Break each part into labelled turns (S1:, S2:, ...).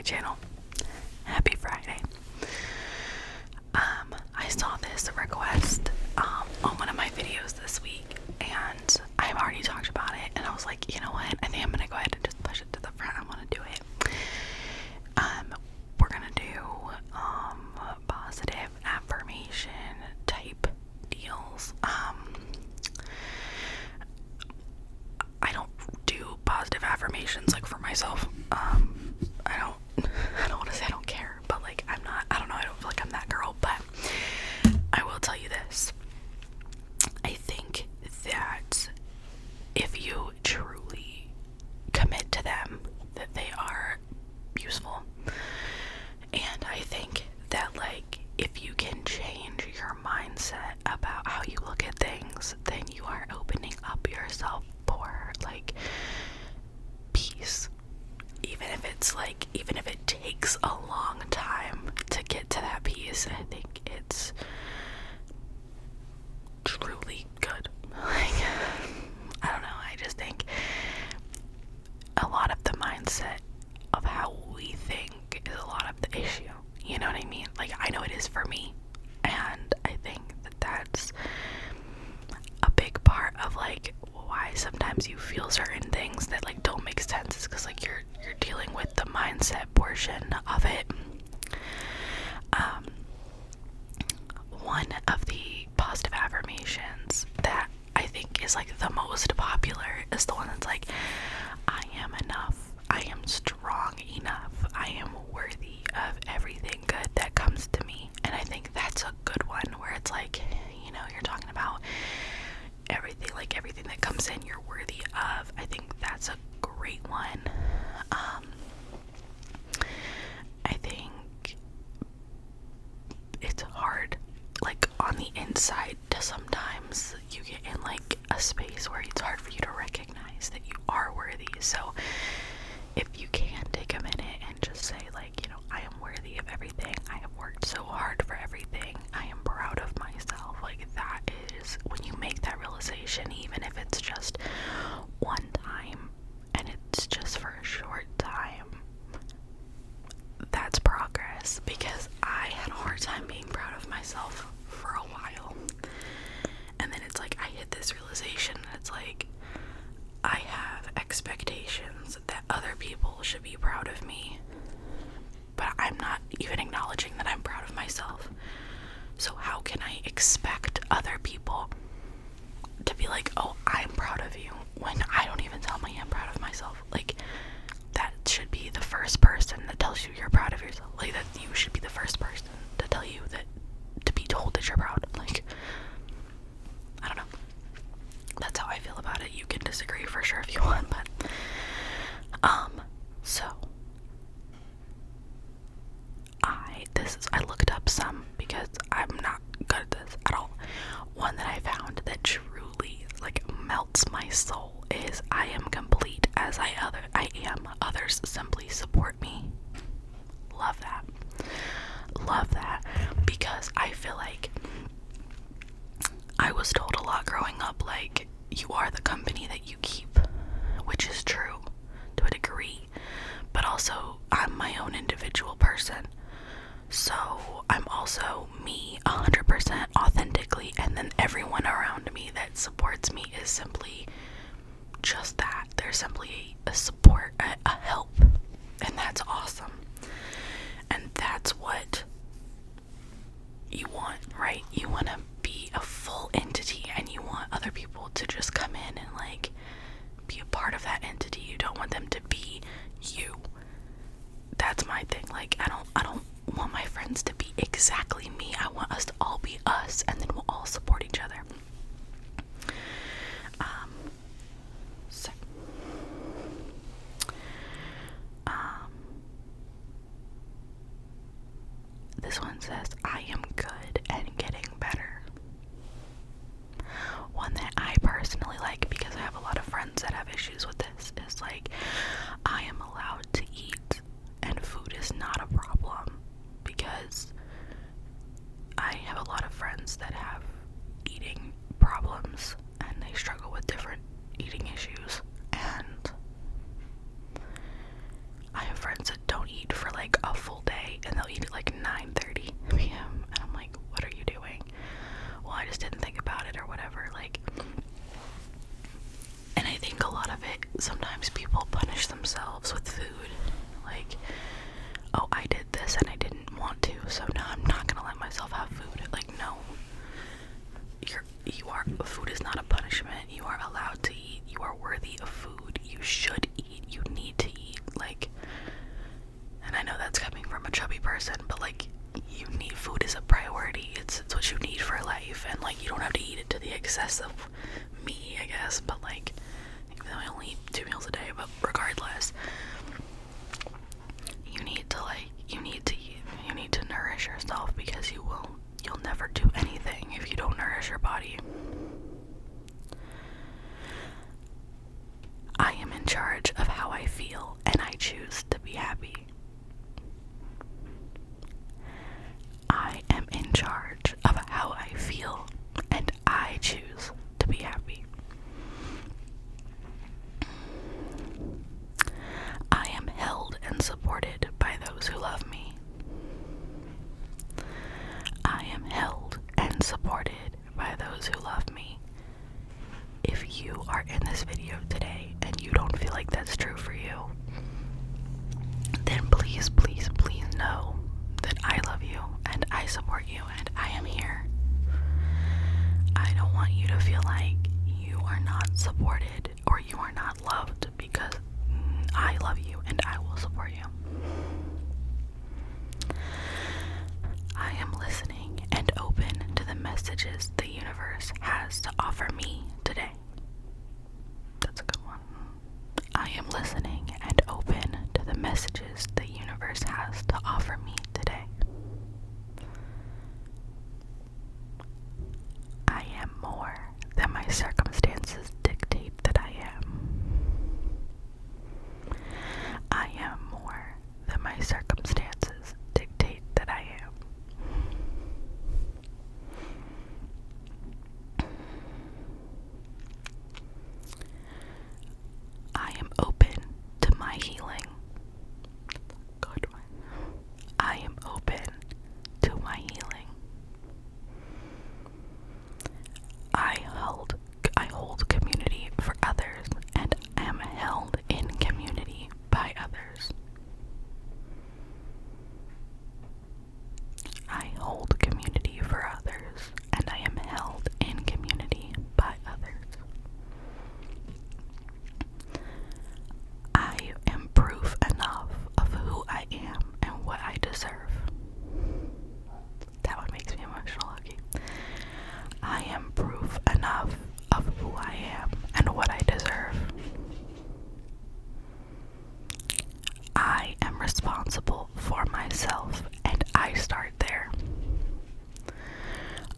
S1: channel. Happy Friday. I saw this request on one of my videos this week, and I've already talked about it, and I was like, you know what, I think I'm gonna go ahead and just push it to the front. I want to do it. We're gonna do positive affirmation type deals. I don't do positive affirmations like for myself. I don't want to say I don't care, but like I don't know, I don't feel like I'm that girl, but I will tell you this. I think that if you truly commit to them, that they are useful. And I think that like if you can change your mindset about how you look at things, then you are opening up yourself for like peace. Even if it takes a long time to get to that peace, I think it's truly good. Like, I don't know, I just think a lot of the mindset of how we think is a lot of the issue. You know what I mean? Like, I know it is for me, and I think that that's a big part of like why sometimes you feel certain things that like don't make sense, is because like you're dealing with the mindset portion of it. One of the positive affirmations that I think is like the most popular is the one that's like, I am enough, I am strong enough, I am worthy of everything good that comes to me. And I think that's a good one, where it's like, you know, you're talking about everything that comes in you're worthy of. I think that's a great one. I think it's hard, like on the inside, to sometimes you get in like a space where it's hard for you to recognize that you are worthy. So if you can take a minute and just say like, you know, I am worthy of everything, I have worked so hard for everything, I am proud of myself. Like, that is, when you make that realization, even if it's just one time and it's just for a short time, that's progress. Because I had a hard time being proud of myself for a while, and then it's like I hit this realization that it's like I have expectations that other people should be proud of me, but I'm not even acknowledging that I'm proud of myself. So how can I expect other people to be like, oh, I'm proud of you, when I don't even tell me I'm proud of myself? Like, that should be the first person that tells you you're proud of yourself. Like, that you should be the first person to tell you that, to be told that you're proud. Like, I don't know. That's how I feel about it. You can disagree for sure if you want, but so I looked up some, because I'm not good at this at all. One that I found that truly like melts my soul is, I am complete as I am. Others simply support me. Love that. Love that. Because I feel like I was told a lot growing up, like, you are the company that you keep, which is true to a degree, but also I'm my own individual person. So I'm also me 100% authentically, and then everyone around me that supports me is simply just that. They're simply a support, a help, and that's awesome. And that's what you want, right? You want to be a full entity, and you want other people to just come in and like be a part of that entity. You don't want them to be you. That's my thing. Like, I don't want my friends to be exactly me. I want us to all be us, and then we'll all support each other. So supported by those who love me. I am held and supported by those who love me. If you are in this video today and you don't feel like that's true for you, then please, please, please know that I love you and I support you and I am here. I don't want you to feel like you are not supported or you are not loved, because I love you and I will support you. I am listening and open to the messages the universe has to offer me today. That's a good one. I am listening and open to the messages the universe has to offer me today. I am more than my circumstances dictate that I am. I am more than my circumstances dictate that I am. I am open to my healing. Good one. I am open to my healing. I hold community for others and am held in community by others. I hold community for others and I am held in community by others. I am proof enough of who I am and what I deserve. That one makes me emotional, okay? I am proof enough of who I am and what I deserve. I am responsible for myself and I start there.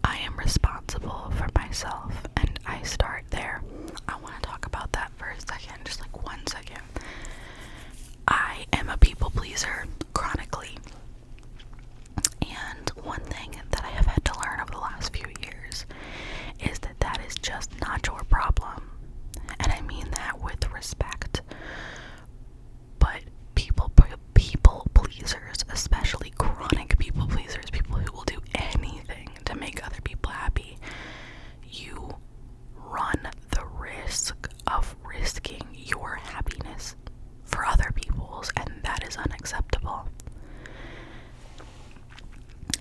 S1: I am responsible for myself and I start there. I want to talk about that for a second, just like 1 second. I am a people pleaser chronically. And one thing that I have had to learn over the last few years is that that is just not your problem. And I mean that with respect. But people pleasers, especially chronic people pleasers, people who will do anything to make other people happy, you run the risk of risking your happiness for other people's, and that is unacceptable.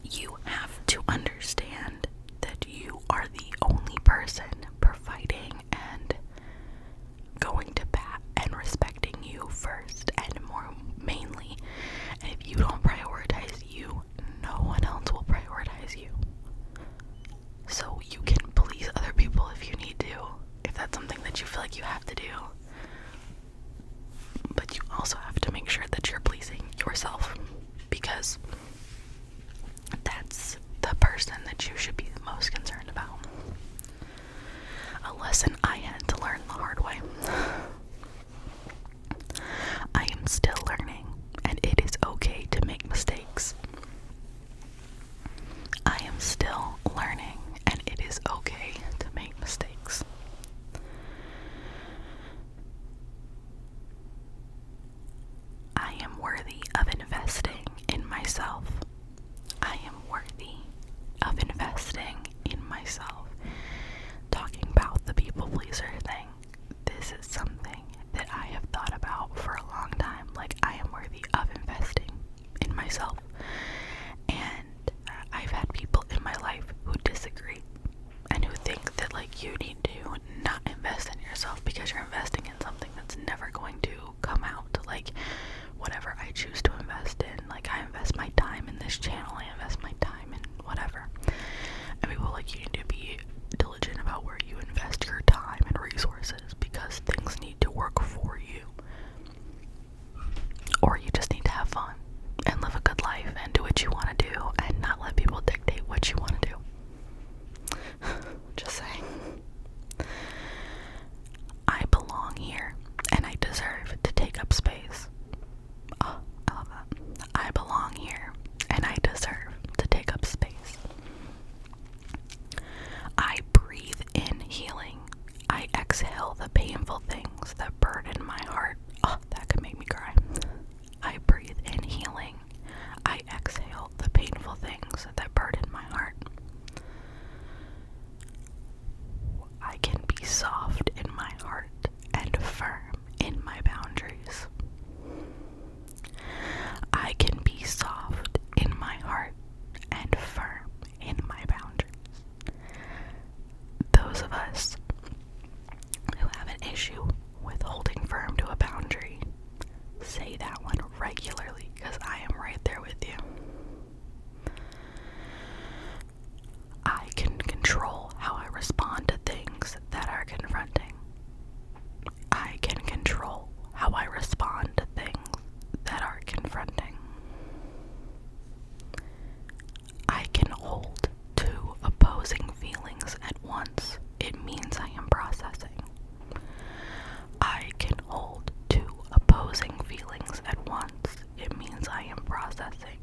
S1: You have to understand that you are the only person providing and going to bat and respecting you first and more mainly. And if you don't prioritize you, no one else will prioritize you. So you can please other people if you need to, if that's something that you feel like you have to do. But you also have to make sure that you're pleasing yourself, because that's the person that you should be the most concerned about. A lesson I had to learn the hard way. I am still learning, and it is okay to make mistakes. I am still learning, and it is okay to make mistakes. I am worthy of investing in myself. I am worthy of investing in myself. Talking about the people pleaser thing, this is something that I have thought about for a long time. Like, I am worthy of investing in myself. And I've had people in my life who disagree and who think that, like, you need to not invest in yourself because you're investing in something that's never going to come out. Like, whatever I choose to invest in, like, I invest my time in this channel, I invest my time in whatever. And people are like, you need to be diligent about where you invest your time and resources that one regularly because I am right there with you. I can control how I respond to things that are confronting. I can control how I respond to things that are confronting. I can hold two opposing feelings at once. It means I am processing. I can hold two opposing feelings at once. It means I am processing.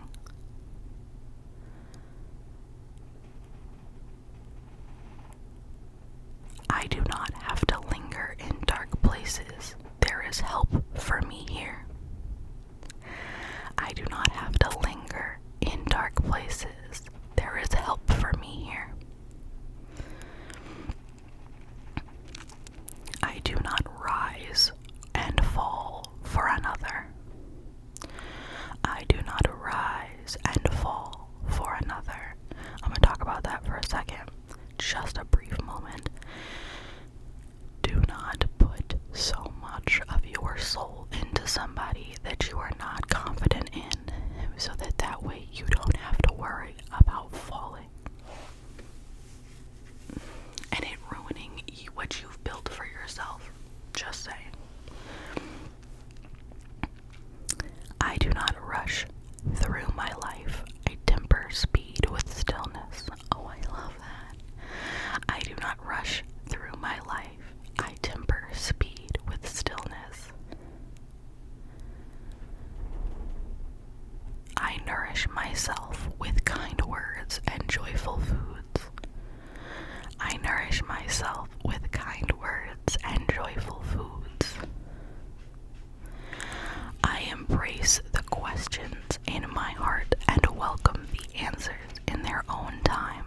S1: I do not have to linger in dark places. There is help for me here. I do not have to linger in dark places. There is help for me here. I do not rise and fall for another. I do not rise and fall for another. I'm going to talk about that for a second. Just a brief moment. Do not put so much of your soul into somebody that you are not confident in, so that way you don't have to worry about falling and it ruining what you've built for yourself. Just saying. I do not rush through my life. I temper speed with stillness. Oh, I love that. I do not rush through my life. I temper speed with stillness. I nourish myself with kind words and joyful foods. I nourish myself with kind words and joyful foods. I embrace the questions in my heart and welcome the answers in their own time.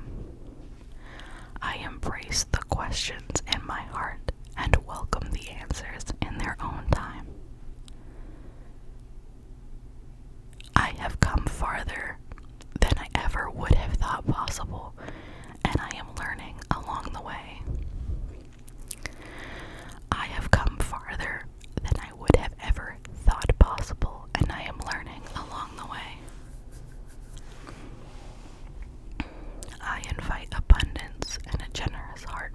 S1: I embrace the questions in my heart and welcome the answers in their own time. I have come farther than I ever would have thought possible, and I am learning along the way. I have come farther than I would have ever thought possible, and I am learning along the way. I invite abundance and a generous heart.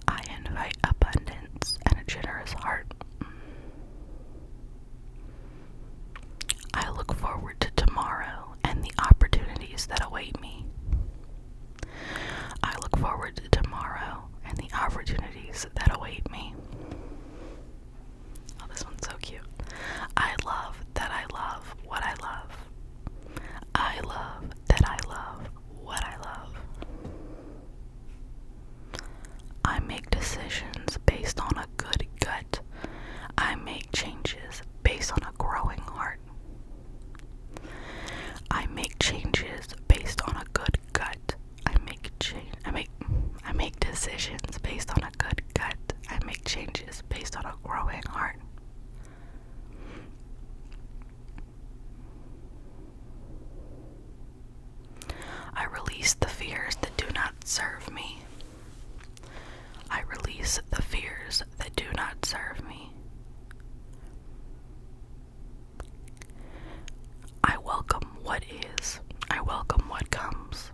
S1: I invite abundance and a generous heart. I look forward to tomorrow and the opportunities that await me. I look forward to tomorrow and the opportunities that await me. Oh, this one's so cute. I love that I love what I love. I love that I love what I love. I make decisions based on a good gut. I make changes based on a growing heart. I make changes based on a good gut. I make decisions based on a good gut. I make changes based on a growing heart. I release the fears that do not serve me. I release the fears that do not serve me. I welcome what is. I welcome what comes.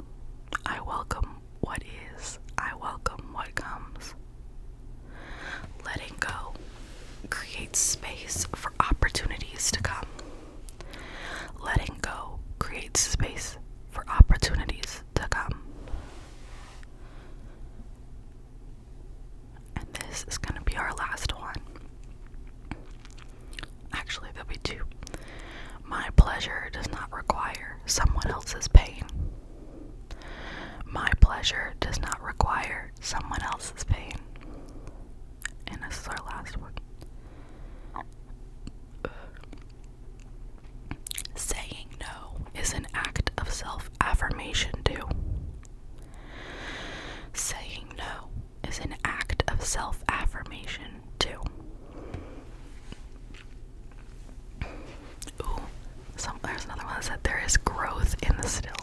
S1: I welcome what is. I welcome what comes. Letting go creates space for opportunities to come. Letting go creates space for opportunities to come. And this is going to be our last one. Actually, there'll be two. My pleasure does not require someone else's pain. My pleasure does not require someone else's pain. And this is our last one. Saying no is an act of self-affirmation too. Saying no is an act of self-affirmation too. Ooh, there's another one that said there is growth in the stillness.